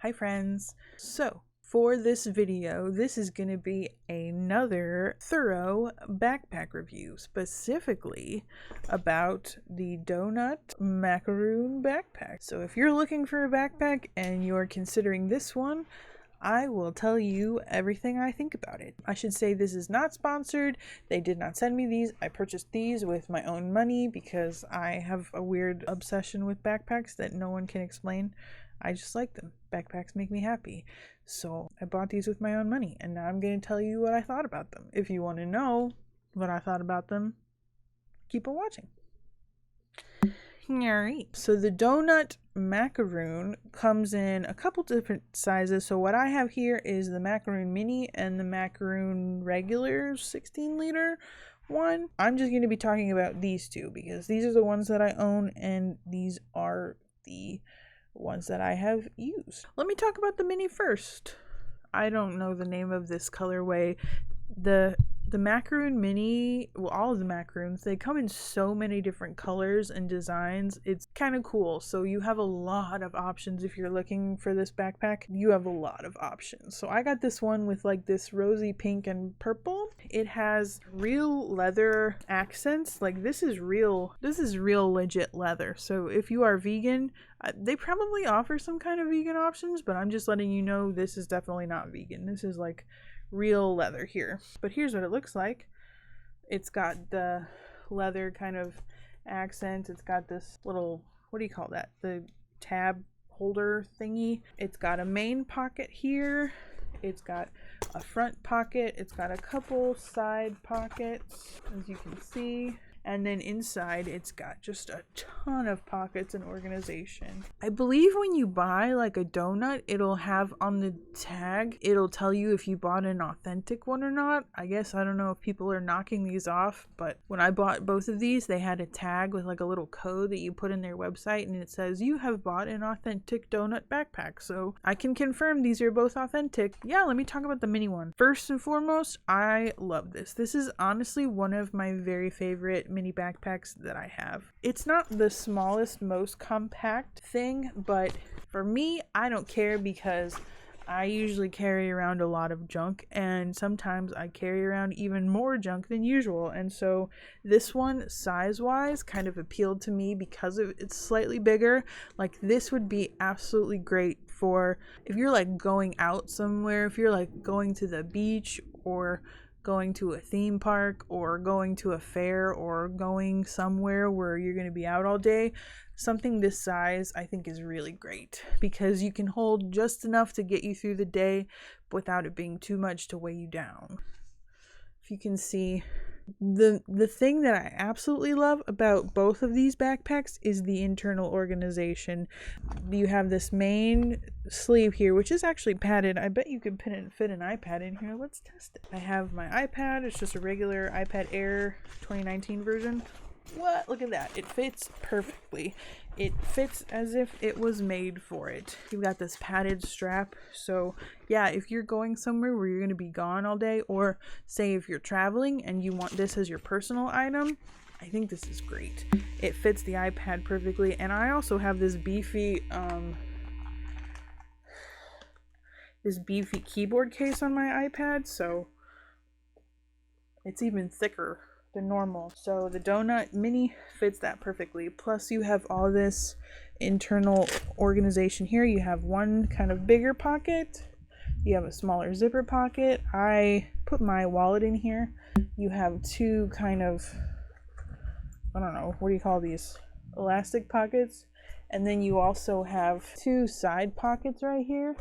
Hi friends. So for this video, this is going to be another thorough backpack review, specifically about the Doughnut Macaroon backpack. So if you're looking for a backpack and you're considering this one, I will tell you everything I think about it. I should say this is not sponsored. They did not send me these. I purchased these with my own money because I have a weird obsession with backpacks that no one can explain. I just like them. Backpacks make me happy. So I bought these with my own money, and now I'm going to tell you what I thought about them. If you want to know what I thought about them, keep on watching. Alright, so the Doughnut Macaroon comes in a couple different sizes. So what I have here is the Macaroon Mini and the Macaroon regular 16 liter one. I'm just going to be talking about these two because these are the ones that I own and these are the ones that I have used. Let me talk about the Mini first. I don't know the name of this colorway. The Macaroon Mini, well, all of the Macaroons, they come in so many different colors and designs. It's kind of cool. So you have a lot of options. If you're looking for this backpack, you have a lot of options. So I got this one with like this rosy pink and purple. It has real leather accents. Like this is real legit leather. So if you are vegan, they probably offer some kind of vegan options, but I'm just letting you know this is definitely not vegan. This is like real leather here. But here's what it looks like. It's got the leather kind of accent. It's got this little, what do you call that? The tab holder thingy. It's got a main pocket here. It's got a front pocket. It's got a couple side pockets, as you can see. And then inside, it's got just a ton of pockets and organization. I believe when you buy like a donut, it'll have on the tag, it'll tell you if you bought an authentic one or not. I guess I don't know if people are knocking these off, but when I bought both of these, they had a tag with like a little code that you put in their website and it says you have bought an authentic donut backpack. So I can confirm these are both authentic. Yeah, let me talk about the mini one. First and foremost, I love this. This is honestly one of my very favorite mini backpacks that I have. It's not the smallest, most compact thing, but for me, I don't care because I usually carry around a lot of junk, and sometimes I carry around even more junk than usual. And so this one, size-wise, kind of appealed to me because it's slightly bigger. Like this would be absolutely great for if you're like going out somewhere, if you're like going to the beach or going to a theme park or going to a fair or going somewhere where you're going to be out all day. Something this size I think is really great because you can hold just enough to get you through the day without it being too much to weigh you down. If you can see, the thing that I absolutely love about both of these backpacks is the internal organization. You have this main sleeve here, which is actually padded. I bet you could fit an iPad in here. Let's test it. I have my iPad. It's just a regular iPad Air 2019 version. What? Look at that. It fits perfectly. It fits as if it was made for it. You've got this padded strap. So yeah, if you're going somewhere where you're going to be gone all day, or say if you're traveling and you want this as your personal item, I think this is great. It fits the iPad perfectly. And I also have this beefy keyboard case on my iPad, so it's even thicker than normal. So the Doughnut Mini fits that perfectly. Plus you have all this internal organization here. You have one kind of bigger pocket. You have a smaller zipper pocket. I put my wallet in here. You have two kind of, I don't know, what do you call these? Elastic pockets. And then you also have two side pockets right here.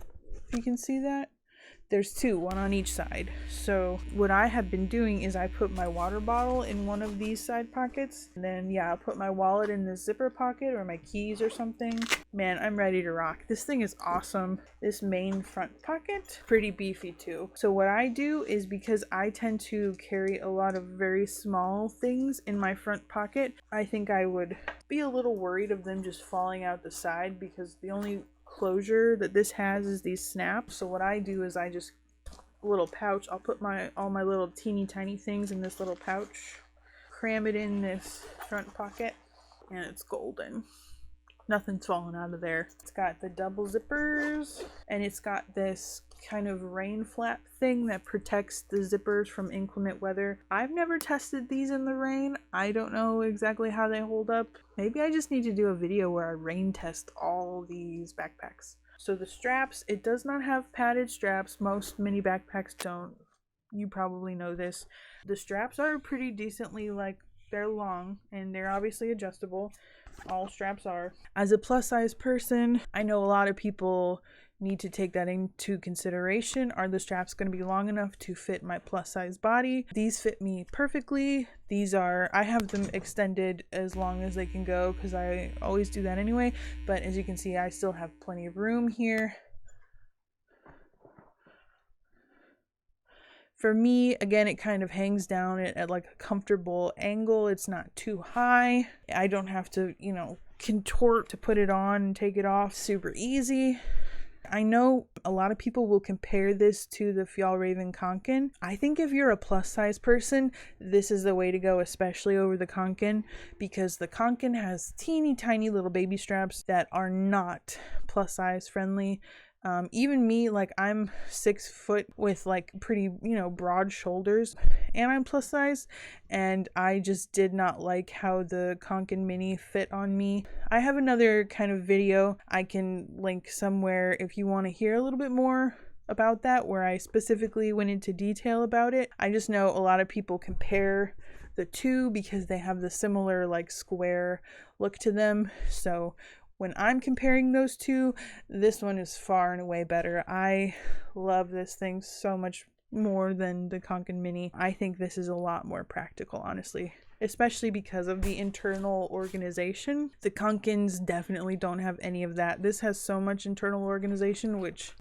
If you can see that. There's two, one on each side. So what I have been doing is I put my water bottle in one of these side pockets. And then yeah, I'll put my wallet in the zipper pocket or my keys or something. Man, I'm ready to rock. This thing is awesome. This main front pocket, pretty beefy too. So what I do is, because I tend to carry a lot of very small things in my front pocket, I think I would be a little worried of them just falling out the side, because the only closure that this has is these snaps. So what I do is I just, a little pouch, I'll put all my little teeny tiny things in this little pouch, cram it in this front pocket, and it's golden. Nothing's falling out of there. It's got the double zippers, and it's got this kind of rain flap thing that protects the zippers from inclement weather. I've never tested these in the rain. I don't know exactly how they hold up. Maybe I just need to do a video where I rain test all these backpacks. So the straps, it does not have padded straps. Most mini backpacks don't. You probably know this. The straps are pretty decently, like, they're long and they're obviously adjustable. All straps are. As a plus size person, I know a lot of people need to take that into consideration. Are the straps going to be long enough to fit my plus size body? These fit me perfectly. I have them extended as long as they can go because I always do that anyway. But as you can see, I still have plenty of room here. For me, again, it kind of hangs down at like a comfortable angle. It's not too high. I don't have to, contort to put it on and take it off. Super easy. I know a lot of people will compare this to the Fjallraven Kanken. I think if you're a plus size person, this is the way to go, especially over the Kanken, because the Kanken has teeny tiny little baby straps that are not plus size friendly. Even me, like, I'm 6 foot with like pretty, broad shoulders, and I'm plus size, and I just did not like how the Kanken mini fit on me. I have another kind of video I can link somewhere if you want to hear a little bit more about that, where I specifically went into detail about it. I just know a lot of people compare the two because they have the similar like square look to them. So when I'm comparing those two, this one is far and away better. I love this thing so much more than the Kanken Mini. I think this is a lot more practical, honestly, especially because of the internal organization. The Kankens definitely don't have any of that. This has so much internal organization, which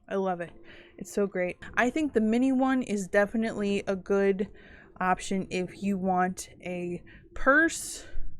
I love it. It's so great. I think the mini one is definitely a good option if you want a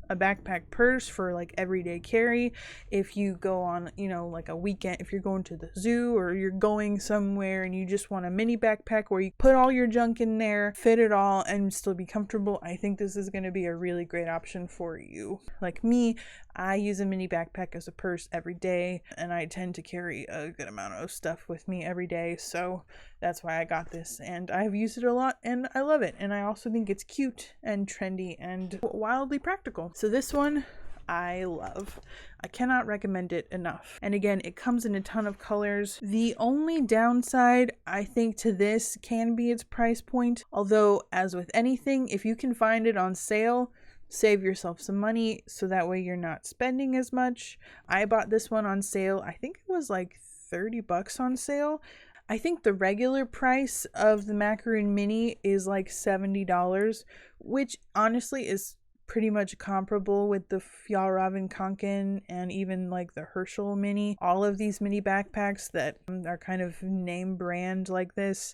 backpack purse for like everyday carry. If you go on, like a weekend, if you're going to the zoo or you're going somewhere and you just want a mini backpack where you put all your junk in there, fit it all, and still be comfortable, I think this is going to be a really great option for you. Like me, I use a mini backpack as a purse every day, and I tend to carry a good amount of stuff with me every day, so that's why I got this, and I've used it a lot and I love it. And I also think it's cute and trendy and wildly practical. So this one I love. I cannot recommend it enough. And again, it comes in a ton of colors. The only downside, I think, to this can be its price point. Although, as with anything, if you can find it on sale, save yourself some money so that way you're not spending as much. I bought this one on sale. I think it was like $30 on sale. I think the regular price of the Macaroon Mini is like $70, which honestly is pretty much comparable with the Fjallraven Kanken and even like the Herschel Mini. All of these mini backpacks that are kind of name brand like this,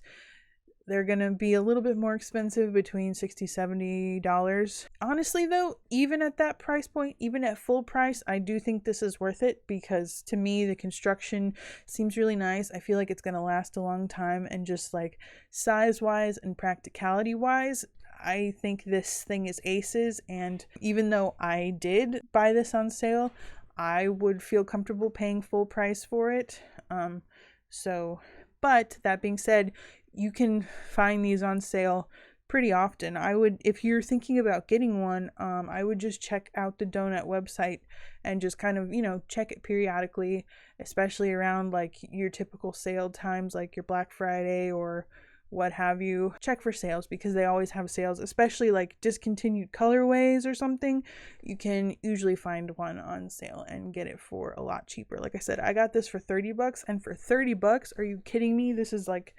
they're gonna be a little bit more expensive, between $60-$70. Honestly though, even at that price point, even at full price, I do think this is worth it, because to me the construction seems really nice. I feel like it's gonna last a long time, and just like size wise and practicality wise, I think this thing is aces. And even though I did buy this on sale, I would feel comfortable paying full price for it. But that being said, you can find these on sale pretty often. If you're thinking about getting one, I would just check out the Doughnut website and just kind of, check it periodically, especially around like your typical sale times, like your Black Friday or what have you. Check for sales, because they always have sales, especially like discontinued colorways or something. You can usually find one on sale and get it for a lot cheaper. Like I said, I got this for $30, and for $30, are you kidding me? This is like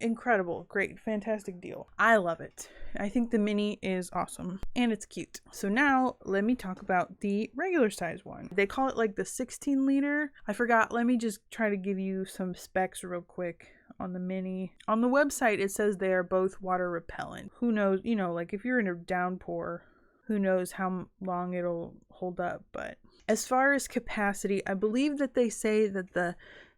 incredible, great, fantastic deal. I love it. I think the mini is awesome and it's cute. So now let me talk about the regular size one. They call it like the 16 liter. I forgot. Let me just try to give you some specs real quick on the mini. On the website, it says they are both water repellent. Who knows, like if you're in a downpour, who knows how long it'll hold up. But as far as capacity, I believe that they say that the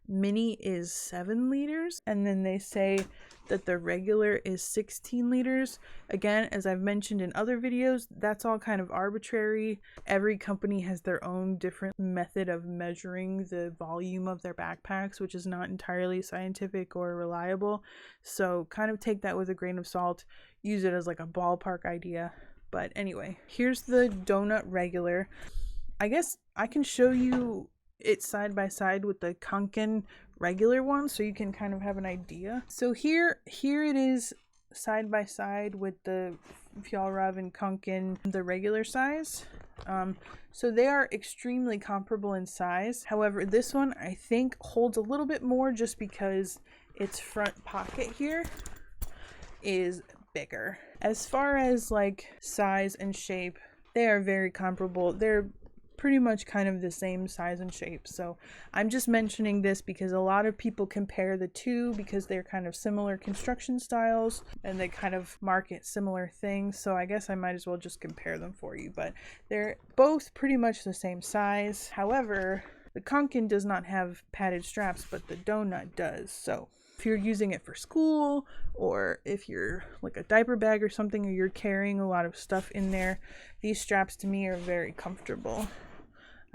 mini is 7 liters, and then they say that the regular is 16 liters. Again, as I've mentioned in other videos, that's all kind of arbitrary. Every company has their own different method of measuring the volume of their backpacks, which is not entirely scientific or reliable. So kind of take that with a grain of salt. Use it as like a ballpark idea. But anyway, here's the Doughnut regular. I guess I can show you it side by side with the Kanken regular one so you can kind of have an idea. So here it is side by side with the Fjallraven Kanken, the regular size. So they are extremely comparable in size. However, this one I think holds a little bit more just because its front pocket here is bigger. As far as like size and shape, they are very comparable. They're pretty much kind of the same size and shape. So I'm just mentioning this because a lot of people compare the two because they're kind of similar construction styles and they kind of market similar things. So I guess I might as well just compare them for you, but they're both pretty much the same size. However, the Kanken does not have padded straps, but the Doughnut does. So if you're using it for school, or if you're like a diaper bag or something, or you're carrying a lot of stuff in there, these straps to me are very comfortable.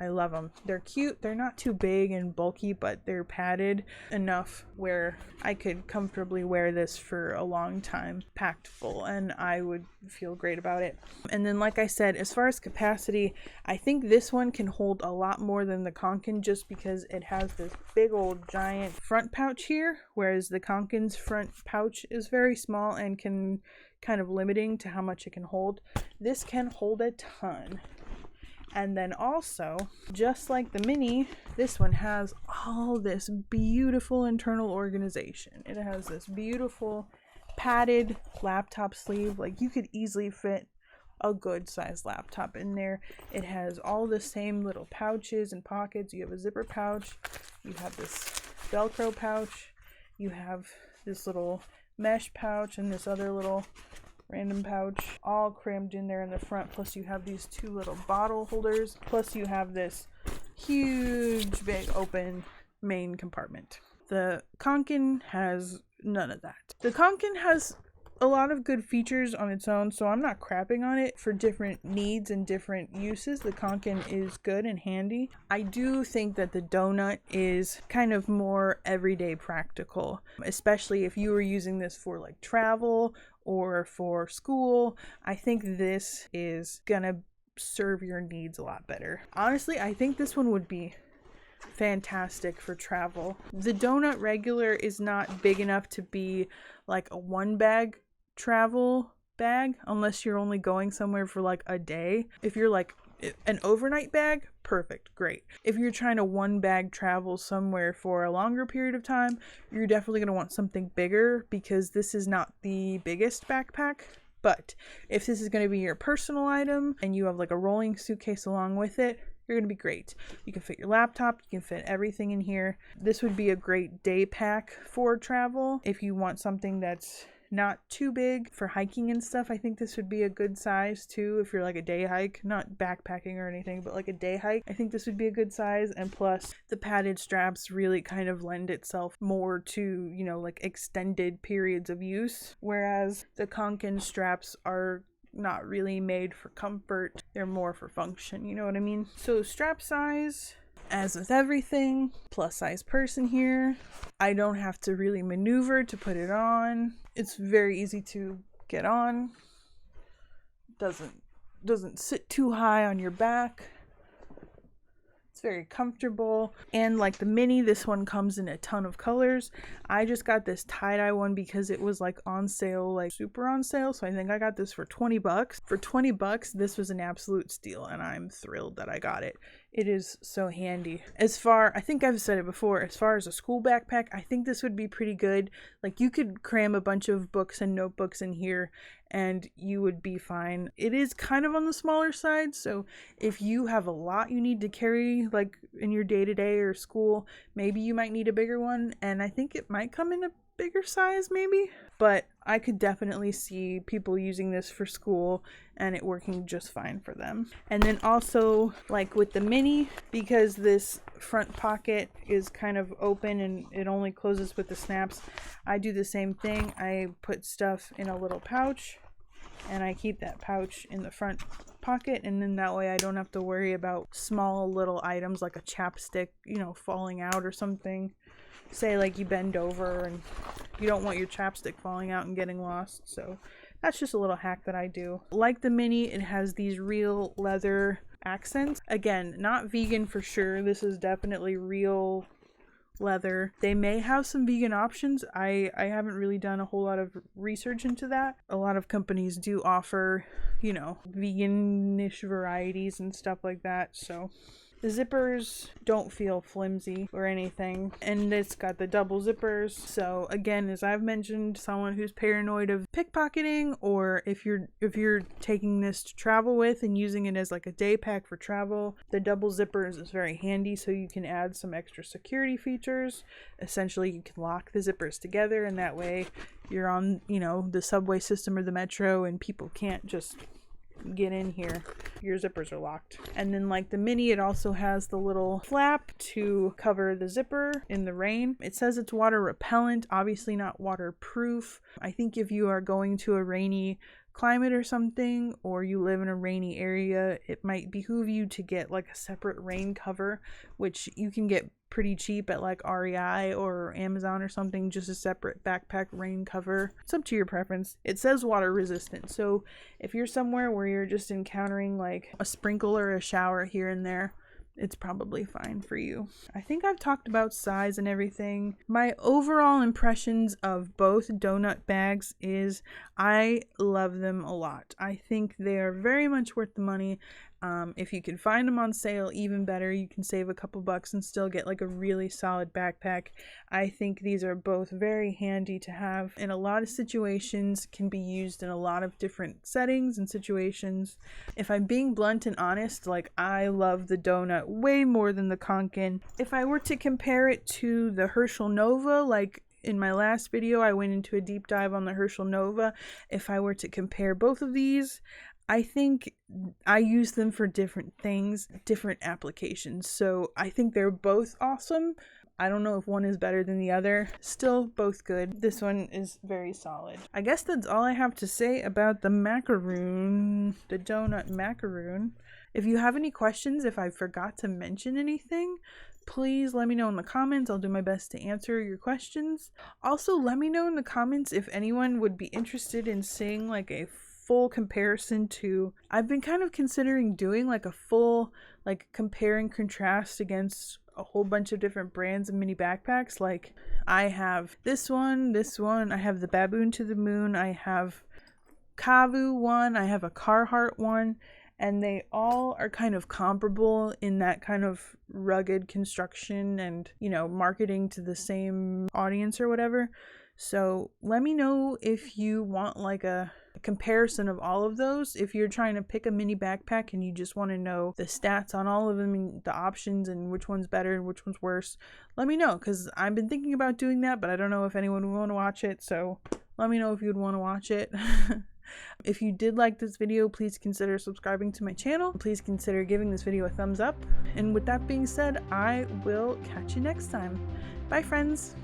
I love them. They're cute. They're not too big and bulky, but they're padded enough where I could comfortably wear this for a long time, packed full, and I would feel great about it. And then, like I said, as far as capacity, I think this one can hold a lot more than the Kanken just because it has this big old giant front pouch here, whereas the Kanken's front pouch is very small and can kind of limiting to how much it can hold. This can hold a ton. And then also, just like the mini, this one has all this beautiful internal organization. It has this beautiful padded laptop sleeve. Like you could easily fit a good sized laptop in there. It has all the same little pouches and pockets. You have a zipper pouch. You have this Velcro pouch. You have this little mesh pouch and this other little random pouch all crammed in there in the front. Plus you have these two little bottle holders. Plus you have this huge big open main compartment. The Kanken has none of that. The Kanken has a lot of good features on its own, so I'm not crapping on it. For different needs and different uses, the Kanken is good and handy. I do think that the Doughnut is kind of more everyday practical, especially if you were using this for like travel or for school. I think this is gonna serve your needs a lot better. Honestly, I think this one would be fantastic for travel. The Doughnut regular is not big enough to be like a one bag travel bag unless you're only going somewhere for like a day. If you're like an overnight bag, perfect, great. If you're trying to one bag travel somewhere for a longer period of time, you're definitely going to want something bigger because this is not the biggest backpack. But if this is going to be your personal item and you have like a rolling suitcase along with it, you're going to be great. You can fit your laptop, you can fit everything in here. This would be a great day pack for travel. If you want something that's not too big for hiking and stuff, I think this would be a good size too. If you're like a day hike, not backpacking or anything, but like a day hike, I think this would be a good size. And plus the padded straps really kind of lend itself more to, you know, like extended periods of use. Whereas the Kanken straps are not really made for comfort. They're more for function, you know what I mean? So strap size, as with everything, plus size person here. I don't have to really maneuver to put it on. It's very easy to get on. Doesn't sit too high on your back. It's very comfortable. And like the mini, this one comes in a ton of colors. I just got this tie-dye one because it was like on sale, like super on sale. So I think I got this for 20 bucks. For 20 bucks, this was an absolute steal and I'm thrilled that I got it. It is so handy. I think I've said it before, as far as a school backpack, I think this would be pretty good. Like you could cram a bunch of books and notebooks in here and you would be fine. It is kind of on the smaller side, so if you have a lot you need to carry like in your day-to-day or school, maybe you might need a bigger one, and I think it might come in a bigger size maybe, but I could definitely see people using this for school and it working just fine for them. And then also, like with the mini, because this front pocket is kind of open and it only closes with the snaps, I do the same thing. I put stuff in a little pouch and I keep that pouch in the front pocket, and then that way I don't have to worry about small little items like a chapstick, you know, falling out or something. Say like you bend over and you don't want your chapstick falling out and getting lost. So that's just a little hack that I do. Like the mini, it has these real leather accents. Again, not vegan for sure. This is definitely real leather. They may have some vegan options. I haven't really done a whole lot of research into that. A lot of companies do offer, you know, veganish varieties and stuff like that. So the zippers don't feel flimsy or anything, and it's got the double zippers. So again, as I've mentioned, someone who's paranoid of pickpocketing, or if you're taking this to travel with and using it as like a day pack for travel, the double zippers is very handy. So you can add some extra security features. Essentially, you can lock the zippers together, and that way you're on, you know, the subway system or the metro and people can't just get in here. Your zippers are locked. And then like the mini, it also has the little flap to cover the zipper in the rain. It says it's water repellent, obviously not waterproof. I think if you are going to a rainy climate or something, or you live in a rainy area, it might behoove you to get like a separate rain cover, which you can get pretty cheap at like REI or Amazon or something, just a separate backpack rain cover. It's up to your preference. It says water resistant, so if you're somewhere where you're just encountering like a sprinkle or a shower here and there, it's probably fine for you. I think I've talked about size and everything. My overall impressions of both Doughnut bags is I love them a lot. I think they are very much worth the money. If you can find them on sale, even better. You can save a couple bucks and still get like a really solid backpack. I think these are both very handy to have in a lot of situations, can be used in a lot of different settings and situations. If I'm being blunt and honest, like I love the Doughnut way more than the Kanken. If I were to compare it to the Herschel Nova, like in my last video, I went into a deep dive on the Herschel Nova. If I were to compare both of these, I think I use them for different things, different applications. So I think they're both awesome. I don't know if one is better than the other. Still both good. This one is very solid. I guess that's all I have to say about the Macaroon, the Doughnut Macaroon. If you have any questions, if I forgot to mention anything, please let me know in the comments. I'll do my best to answer your questions. Also, let me know in the comments if anyone would be interested in seeing like a full comparison to, I've been kind of considering doing like a full like compare and contrast against a whole bunch of different brands of mini backpacks. Like I have this one, I have the Baboon to the Moon, I have Kavu one, I have a Carhartt one, and they all are kind of comparable in that kind of rugged construction and, you know, marketing to the same audience or whatever. So let me know if you want like a comparison of all of those. If you're trying to pick a mini backpack and you just want to know the stats on all of them and the options and which one's better and which one's worse, let me know, because I've been thinking about doing that, but I don't know if anyone would want to watch it. So let me know if you'd want to watch it. If you did like this video, please consider subscribing to my channel. Please consider giving this video a thumbs up. And with that being said, I will catch you next time. Bye, friends.